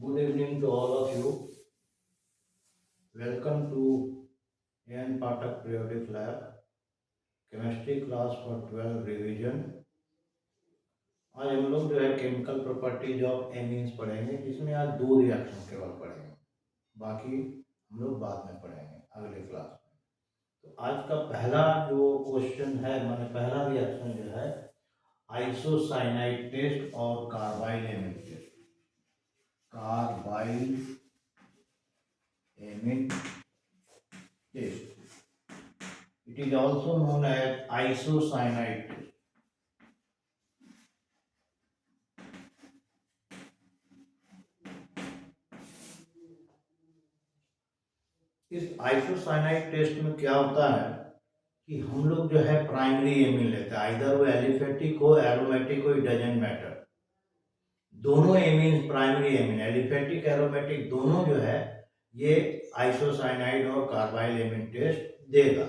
Good evening to all of you. Welcome to AN Pathak Periodic Lab, Chemistry class for 12 revision. आज हम लोग जो है chemical properties of amines पढ़ेंगे, जिसमें आज 2 रिएक्शन केवल पढ़ेंगे, बाकी हम लोग बाद में पढ़ेंगे अगले क्लास में। तो आज का पहला जो क्वेश्चन है, माने पहला रिएक्शन जो है आइसोसाइनाइड टेस्ट और carbyl amine test. Carbyl amine test. It is also known as isocyanide test. इस आइसोसाइनाइड टेस्ट में क्या होता है कि हम लोग जो है प्राइमरी एमीन लेते हैं, आइदर वो एलिफेटिक हो, एरोमेटिक हो, इट डजंट मैटर। दोनों amine primary amine, aliphatic aromatic दोनों जो है ये आइसोसाइनाइड और कार्बाइल एमीन टेस्ट देगा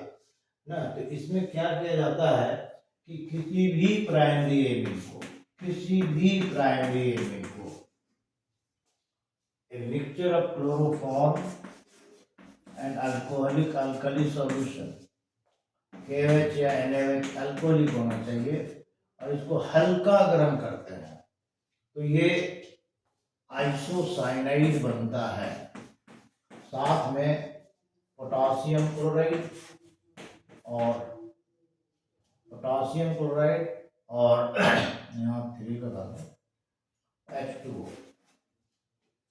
ना। तो इसमें क्या किया जाता है कि किसी भी प्राइमरी एमीन को a mixture of chloroform and alcoholic alkali solution, KOH या NaOH अल्कोहलिक होना चाहिए, और इसको हल्का गर्म करते हैं तो ये आइसोसाइनाइड बनता है। साथ में पोटासियम क्लोराइड और यहाँ 3 का था H2O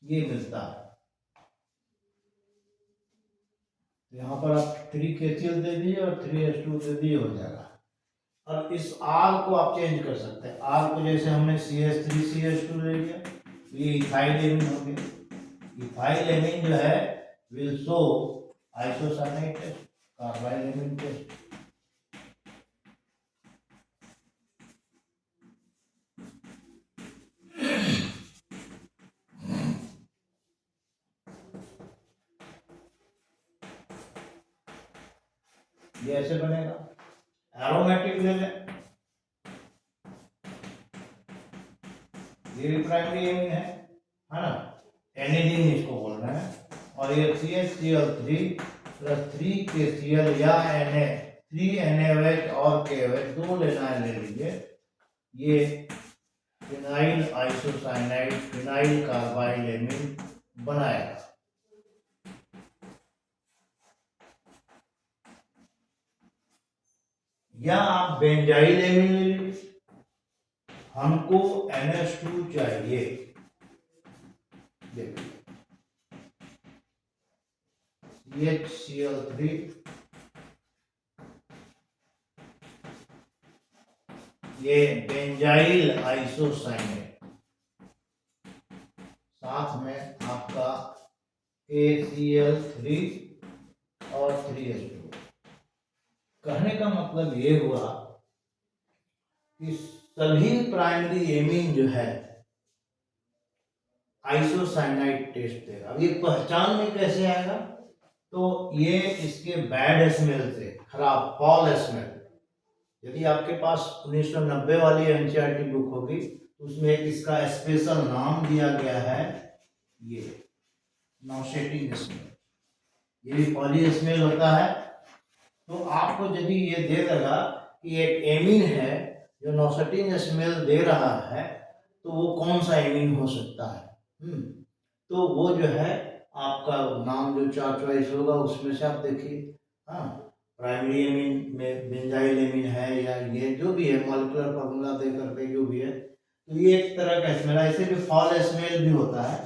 ये मिलता है। तो यहाँ पर आप 3 KCl दे दीजिए और 3H2O दे दीजिए, हो जाएगा। और इस R को आप चेंज कर सकते हैं। R को जैसे हमने CH3CH2 ले लिया, ये इथाइल एमीन हो गया। इथाइल एमीन जो है will show isocyanide test, carbyl amine test. ये ऐसे बनेगा। एरोमेटिक ले लें, ये भी प्राइमरी एमीन है ना, एनिलीन इसको बोल रहे हैं। और ये CHCl3 प्लस 3KCl या Na 3NaOH और KOH दो लेना है, ले लीजिए। ये phenyl isocyanide, phenyl carbyl amine बनाएगा। या आप बेंजाइल एमीन ले लीजिए, हमको NH2 चाहिए। देखिए CHCl3 ये बेंजाइल आइसोसाइनेट, साथ में आपका KCl3 और 3H2। कहने का मतलब ये हुआ कि सभी प्राइमरी एमीन जो है आइसोसाइनाइड टेस्ट देगा। अब ये पहचान में कैसे आएगा? तो ये इसके बैड स्मेल से, खराब फॉल स्मेल। यदि आपके पास 1990 वाली एनसीईआरटी बुक होगी तो उसमें एक इसका स्पेशल नाम दिया गया है, ये नॉसेटिंग स्मेल। ये भी फॉली स्मेल होता है। तो आपको यदि ये दे देगा कि एक एमीन है जो नॉसेटिंग स्मेल दे रहा है, तो वो कौन सा एमीन हो सकता है? तो वो जो है आपका नाम जो 4 चॉइस होगा उसमें से आप देखिए। हाँ, प्राइमरी एमीन में बेंजाइल एमीन है, या ये जो भी है मॉलिक्यूलर फॉर्मूला दे करके जो भी है, तो ये एक तरह का स्मेल। ऐसे भी फॉल स्मेल भी होता है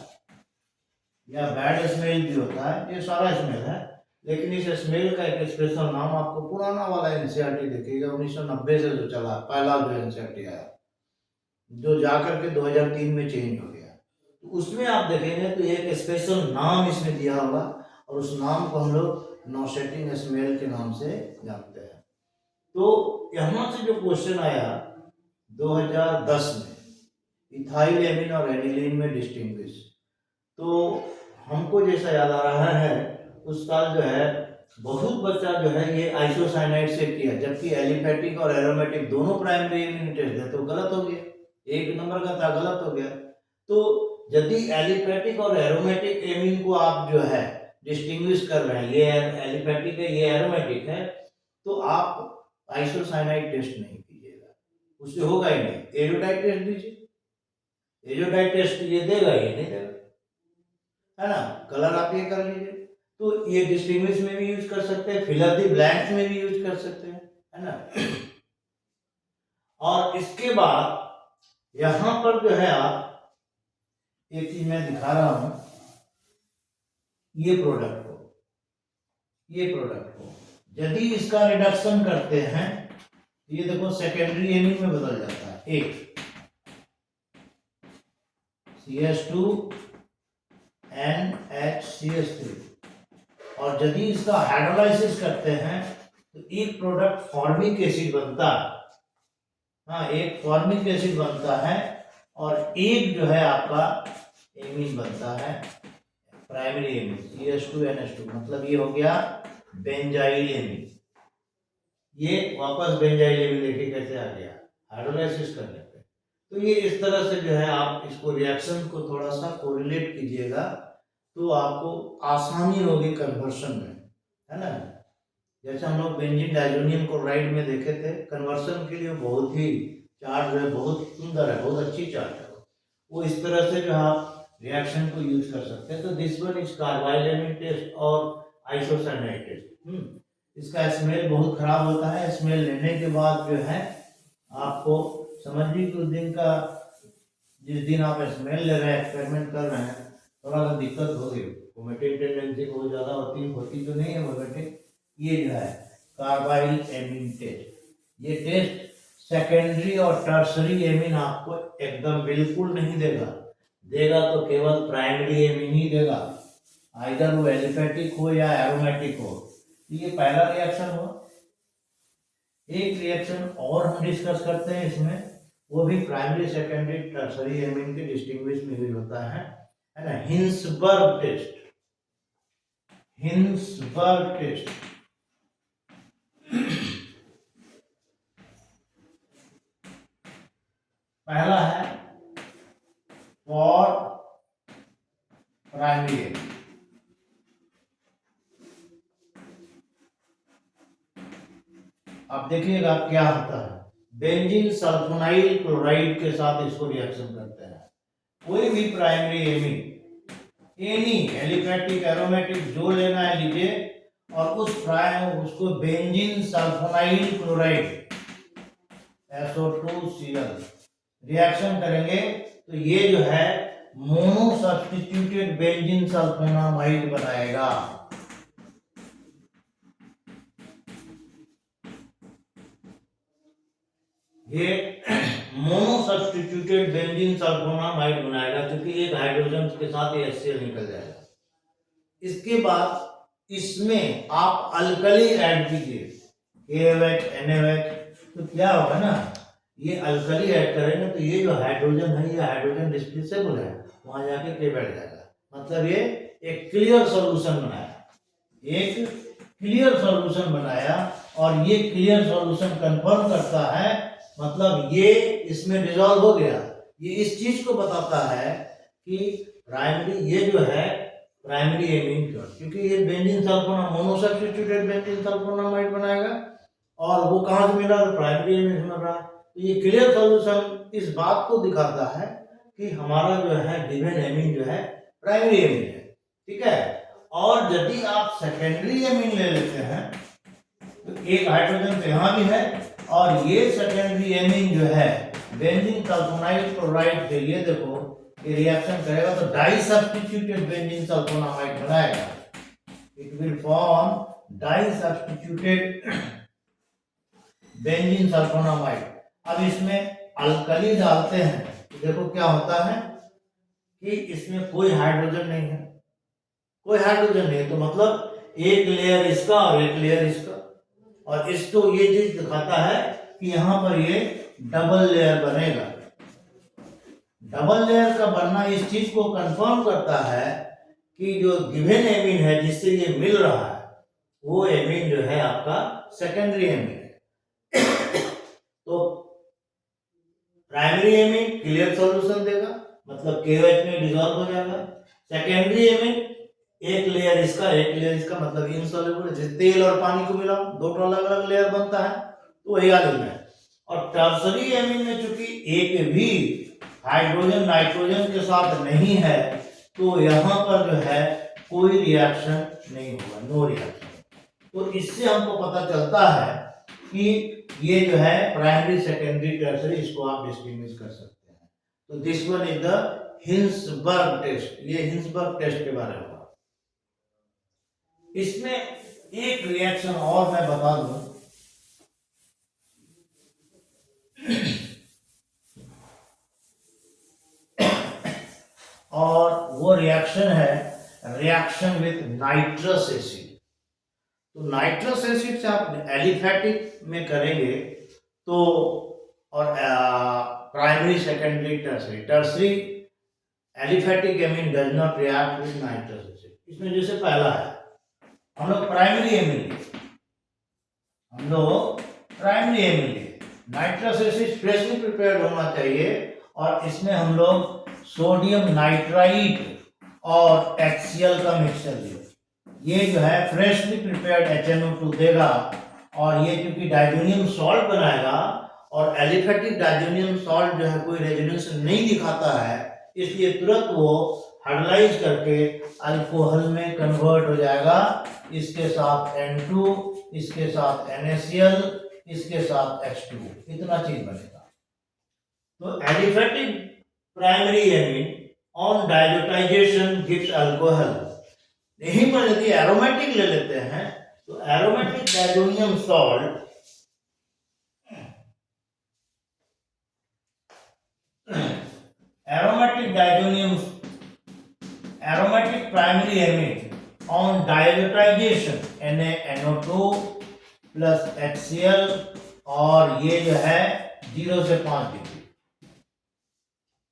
या बैड स्मेल भी होता है, ये सारा स्मेल है। लेकिन इस स्मेल का एक स्पेशल नाम आपको पुराना वाला एनसीईआरटी देखिएगा, 1990 से जो चला, पहला जो एनसीईआरटी आया, जो जाकर के 2003 में चेंज हो गया, तो उसमें आप देखेंगे तो एक स्पेशल नाम इसमें दिया होगा, और उस नाम को हम लोग नॉसेटिंग स्मेल के नाम से जानते हैं। तो यहाँ से जो क्वेश्चन आया 2010 में इथाइल एमीन और एनिलीन में डिस्टिंग्विश, तो हमको जैसा याद आ रहा है उस साल जो है बहुत बच्चा जो है ये आइसोसाइनाइड से किया, जबकि एलिफेटिक और एरोमेटिक दोनों प्राइमरी एमीन टेस्ट है, तो गलत हो गया। 1 नंबर का था, गलत हो गया। तो यदि एलिफेटिक और एरोमेटिक एमीन को आप जो है डिस्टिंग्विश कर रहे हैं, ये एलिफेटिक है, ये एरोमेटिक है, तो आप आइसोसाइनाइड टेस्ट नहीं कीजिएगा, उससे होगा ही नहीं। एजोडाइड टेस्ट दीजिए, एजोडाइड टेस्ट ये देगा, ये नहीं देगा, है ना। कलर आप ये कर लीजिए, तो ये डिस्टिंग्विश में भी यूज कर सकते हैं, फिल इन द ब्लैंक्स में भी यूज कर सकते हैं, है ना। और इसके बाद यहां पर जो है आप एक चीज मैं दिखा रहा हूं, ये प्रोडक्ट को यदि इसका रिडक्शन करते हैं, ये देखो सेकेंडरी एमीन में बदल जाता है, एक CH2 NHCH3, और यदि इसका हाइड्रोलाइसिस करते हैं तो एक प्रोडक्ट फॉर्मिक एसिड बनता है, हाँ, एक फॉर्मिक एसिड बनता है, और एक जो है आपका एमीन बनता है, प्राइमरी एमीन CH2NH2, मतलब ये हो गया बेंजाइल एमीन। ये वापस बेंजाइल एमीन देखिए कैसे आ गया हाइड्रोलाइसिस करने पे। तो ये इस तरह से जो है आप इसको रिएक्शन को थोड़ा सा कोरिलेट कीजिएगा, तो आपको आसानी होगी कन्वर्शन में, है ना। जैसे हम लोग बेंजीन डाइजोनियम क्लोराइड में देखे थे, कन्वर्शन के लिए बहुत ही चार्ट जो है बहुत सुंदर है, बहुत अच्छी चार्ट है, वो इस तरह से जो आप रिएक्शन को यूज कर सकते हैं। तो this one is carbyl amine test और आइसोसाइनाइड टेस्ट। इसका स्मेल बहुत खराब होता है, स्मेल लेने के बाद जो है आपको समझिए कि उस दिन का, जिस दिन आप स्मेल ले रहे हैं, एक्सपेरिमेंट कर रहे हैं, थोड़ा सा दिक्कत होगी, वोमिटिंग टेंडेंसी बहुत ज़्यादा होती तो नहीं है वोमिटिंग। ये जो है कार्बाइल एमीन टेस्ट, ये टेस्ट सेकेंडरी और टर्सरी एमीन आपको एकदम बिल्कुल नहीं देगा तो केवल प्राइमरी एमीन ही देगा, आइदर वो एलिफेटिक हो या एरोमेटिक हो। ये पहला रिएक्शन हो। एक रिएक्शन और हम डिस्कस करते हैं इसमें, वो भी प्राइमरी सेकेंडरी टर्सरी एमीन के डिस्टिंग्विश में यूज होता है ना, हिंसबर्ग टेस्ट। पहला है फॉर प्राइमरी एमीन, अब देखिएगा क्या होता है। बेंजीन सल्फोनाइल क्लोराइड के साथ इसको रिएक्शन करते हैं, कोई भी primary amine, any aliphatic aromatic जो लेना है लीजिए, और उसको benzene sulfonyl chloride SO2Cl reaction करेंगे, तो ये जो है मोनो सब्स्टिट्यूटेड बेंजीन सल्फोनामाइड बनाएगा। ये मोनो सब्स्टिट्यूटेड बेंजीन सल्फोनामाइड बनाएगा, क्योंकि एक हाइड्रोजन के साथ ये HCl निकल जाएगा। इसके बाद इसमें आप अल्कली ऐड कीजिए, KOH NaOH, तो क्या होगा ना, ये अल्कली ऐड करेंगे तो ये जो हाइड्रोजन है, ये हाइड्रोजन डिस्प्लेसेबल है, वहां जाके के बैठ जाएगा। मतलब ये एक क्लियर सॉल्यूशन बनाया, और ये क्लियर सॉल्यूशन कंफर्म करता है, मतलब ये इसमें डिसॉल्व हो गया। ये इस चीज को बताता है कि प्राइमरी, ये जो है प्राइमरी एमीन, क्योंकि ये बेंजीन सल्फोना मोनो सब्स्टिट्यूटेड बेंजीन सल्फोनामाइड बनाएगा, और वो कहां से मिला, तो प्राइमरी एमीन से मिल रहा है। तो ये क्लियर सॉल्यूशन इस बात को दिखाता है कि हमारा जो है गिवन एमीन जो है प्राइमरी एमीन है, ठीक है। और यदि आप सेकेंडरी एमीन ले लेते हैं, तो एक हाइड्रोजन तो यहाँ भी है, और ये सेकेंडरी एमीन जो है बेंजीन सल्फोनाइल क्लोराइड से, ये देखो ये रिएक्शन करेगा तो डाई सब्स्टिट्यूटेड बेंजीन सल्फोनामाइड बनाएगा। It will form di substituted benzene sulphonamide. अब इसमें अल्कली डालते हैं तो देखो क्या होता है कि इसमें कोई हाइड्रोजन नहीं है, तो मतलब एक लेयर इसका और एक लेयर इसका, और इसको ये चीज दिखाता है कि यहां पर ये डबल लेयर बनेगा। डबल लेयर का बनना इस चीज को कंफर्म करता है कि जो गिवन एमीन है जिससे ये मिल रहा है, वो एमीन जो है आपका सेकेंडरी एमीन है। तो प्राइमरी एमीन क्लियर सॉल्यूशन देगा, मतलब KOH में डिजॉल्व हो जाएगा। सेकेंडरी एमीन, एक लेयर इसका एक लेयर इसका, मतलब इनसॉल्युबल है। जैसे तेल और पानी को मिलाओ, दो अलग अलग लेयर बनता है, तो वही वाली में। और टर्सरी एमीन में चूंकि एक भी हाइड्रोजन नाइट्रोजन के साथ नहीं है, तो यहाँ पर जो है कोई रिएक्शन नहीं होगा, नो रिएक्शन। तो इससे हमको पता चलता है कि ये जो है प्राइमरी सेकेंडरी टर्सरी, इसको आप डिस्टिंग्विश कर सकते हैं। तो this one is the Hinsberg test. ये हिंसबर्ग टेस्ट के बारे में। इसमें एक रिएक्शन और मैं बता दूं, और वो रिएक्शन है रिएक्शन विथ नाइट्रस एसिड। तो नाइट्रस एसिड से आप एलिफेटिक में करेंगे तो, और primary secondary tertiary, tertiary aliphatic amine does not react with nitrous acid. इसमें जैसे पहला है, हम लोग primary amine, nitrous acid freshly prepared होना चाहिए, और इसमें हम लोग सोडियम नाइट्राइट और HCl का मिक्सचर दिए। ये जो है फ्रेशली प्रिपेयर्ड HNO2 देगा, और ये क्योंकि डाइजोनियम सॉल्ट बनाएगा, और एलिफेटिक डाइजोनियम सॉल्ट जो है कोई रेजोनेंस नहीं दिखाता है, इसलिए तुरंत वो हाइड्रोलाइज करके अल्कोहल में कन्वर्ट हो जाएगा। इसके साथ N2, इसके साथ NaCl, इसके साथ H2, इतना चीज बनेगा। तो aliphatic primary amine on diazotisation gives alcohol. यहीं पर यदि एरोमेटिक ले लेते हैं, तो aromatic diazonium salt, aromatic primary amine on diazotisation NaNO2 plus HCl, और ये जो है 0 से 5 डिग्री,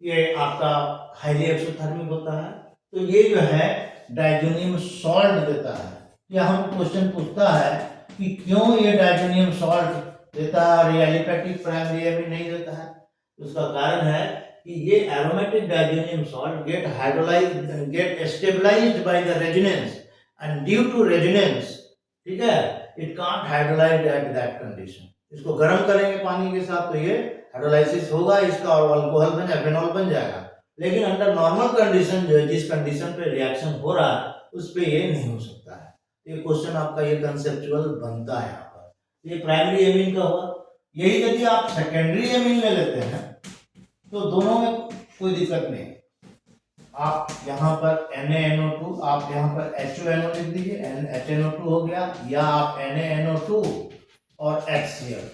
ये आपका हाईली एक्सोथर्मिक होता है। तो ये जो है डाइजोनियम सॉल्ट देता है। या हम क्वेश्चन पूछता है कि क्यों ये डाइजोनियम सॉल्ट देता है और ये एलिफेटिक प्राइमरी एमीन नहीं देता है, तो उसका कारण है कि ये aromatic diazonium salt get stabilized by the resonance, and due to resonance, ठीक है, it can't hydrolyze at that condition. इसको गर्म करेंगे पानी के साथ तो ये हाइड्रोलाइसिस होगा इसका, और अल्कोहल बन जाएगा, फेनॉल बन जाएगा। लेकिन अंडर नॉर्मल कंडीशन जो है, जिस कंडीशन पे रिएक्शन हो रहा है, उस पे ये नहीं हो सकता है। ये क्वेश्चन आपका ये कंसेप्चुअल बनता है यहाँ पर। ये प्राइमरी एमीन का हुआ। यही यदि आप सेकेंडरी एमीन ले लेते हैं, तो दोनों में कोई दिक्कत नहीं। आप यहाँ पर NaNO2, आप यहाँ पर HONO लिख दीजिए, HNO2 हो गया, या आप NaNO2 और HCl,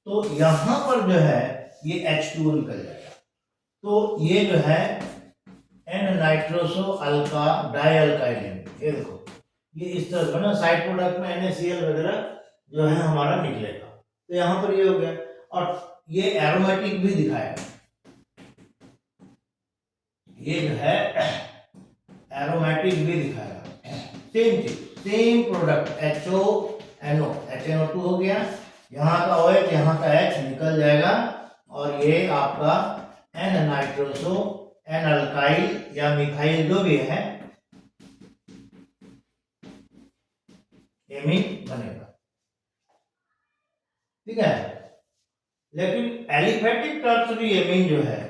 तो यहां पर जो है ये H2O निकल जाएगा। तो ये जो है N नाइट्रोसो अल्का डाइअल्काइल, ये देखो ये इस तरह का ना साइड प्रोडक्ट में NaCl वगैरह जो है हमारा निकलेगा। तो यहां पर ये हो गया, और ये एरोमेटिक भी दिखाएगा। ये जो है एरोमेटिक भी दिखाएगा, सेम चीज, सेम प्रोडक्ट HNO2 हो गया, यहाँ का OH यहाँ का H निकल जाएगा, और ये आपका N नाइट्रोसो N अल्काइल या मिथाइल जो भी है एमीन बनेगा, ठीक है। लेकिन एलिफेटिक टर्सरी एमीन जो है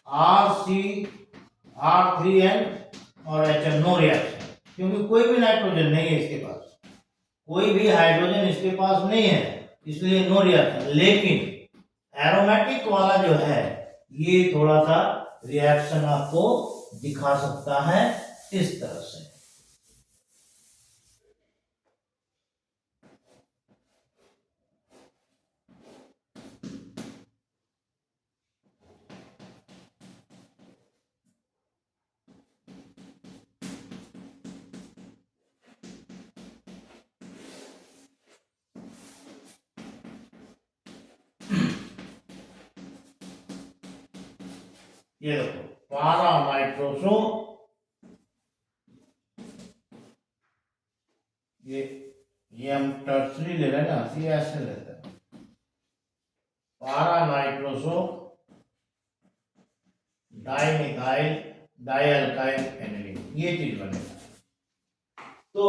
R3N और HN, नो रिएक्शन, क्योंकि कोई भी नाइट्रोजन नहीं है इसके पास, कोई भी हाइड्रोजन इसके पास नहीं है, इसलिए नो रिएक्शन। लेकिन एरोमेटिक वाला जो है ये थोड़ा सा रिएक्शन आपको दिखा सकता है इस तरह से। ये देखो पारा नाइट्रोसो, ये हम टर्सरी ले रहे हैं ना, ये ऐसे लेते हैं, पारा नाइट्रोसो डाइमिथाइल डाइअल्काइल एनिलीन, ये चीज बनेगा। तो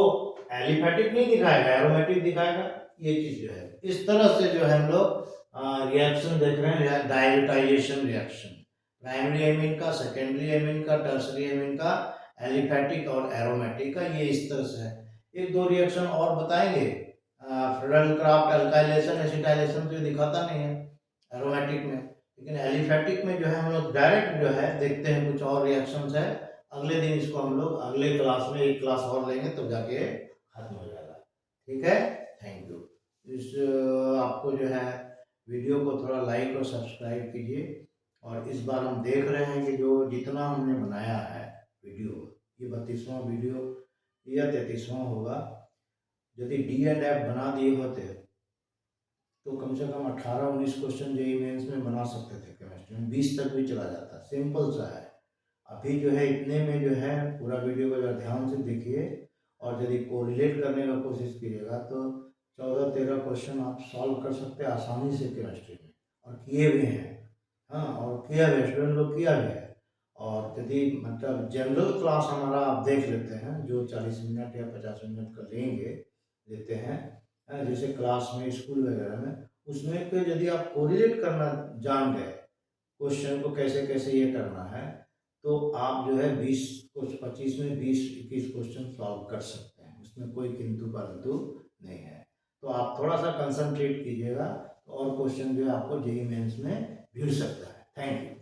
एलिफेटिक नहीं दिखाएगा, एरोमेटिक दिखाएगा। ये चीज जो है इस तरह से जो है हम लोग रिएक्शन देख रहे हैं, डायल्यूटाइजेशन रिएक्शन, प्राइमरी एमीन का, सेकेंडरी एमीन का, टर्सरी एमीन का, एलिफेटिक और एरोमेटिक का, ये इस तरह से है। एक दो रिएक्शन और बताएंगे, फ्रेडल क्राफ्ट अल्काइलेशन एसिटाइलेशन तो दिखाता नहीं है एरोमेटिक में, लेकिन एलिफेटिक में जो है हम लोग डायरेक्ट जो है देखते हैं कुछ और रिएक्शंस है। अगले दिन इसको हम लोग अगले क्लास में एक क्लास और लेंगे तब जाके खत्म हो जाएगा। ठीक है, थैंक यू। इस आपको जो है वीडियो को थोड़ा लाइक और सब्सक्राइब कीजिए। और इस बार हम देख रहे हैं कि जो जितना हमने बनाया है वीडियो, ये 32वां वीडियो या 33वां होगा। यदि डी एंड एफ बना दिए होते तो कम से कम 18-19 क्वेश्चन जेईई मेंस में बना सकते थे, केमिस्ट्री में 20 तक भी चला जाता, सिंपल सा है। अभी जो है इतने में जो है पूरा वीडियो को जरा ध्यान से देखिए और यदि कोरिलेट करने का कोशिश कीजिएगा तो 14-13 क्वेश्चन आप सॉल्व कर सकते हैं आसानी से केमिस्ट्री में, और किए भी हैं। हाँ, और किया भी, स्टूडेंट लोग किया भी है। और यदि मतलब जनरल क्लास हमारा आप देख लेते हैं जो 40 मिनट या 50 मिनट का लेते हैं, जैसे क्लास में स्कूल वगैरह में, उसमें तो यदि आप कोरिलेट करना जान गए क्वेश्चन को कैसे कैसे ये करना है, तो आप जो है 20 कुछ 25 में 20-21 क्वेश्चन सॉल्व कर सकते हैं, उसमें कोई किंतु परंतु नहीं है। तो आप थोड़ा सा कंसंट्रेट कीजिएगा तो और क्वेश्चन जो है आपको जेईई मेंस में भिड़ सकता है। Thank you.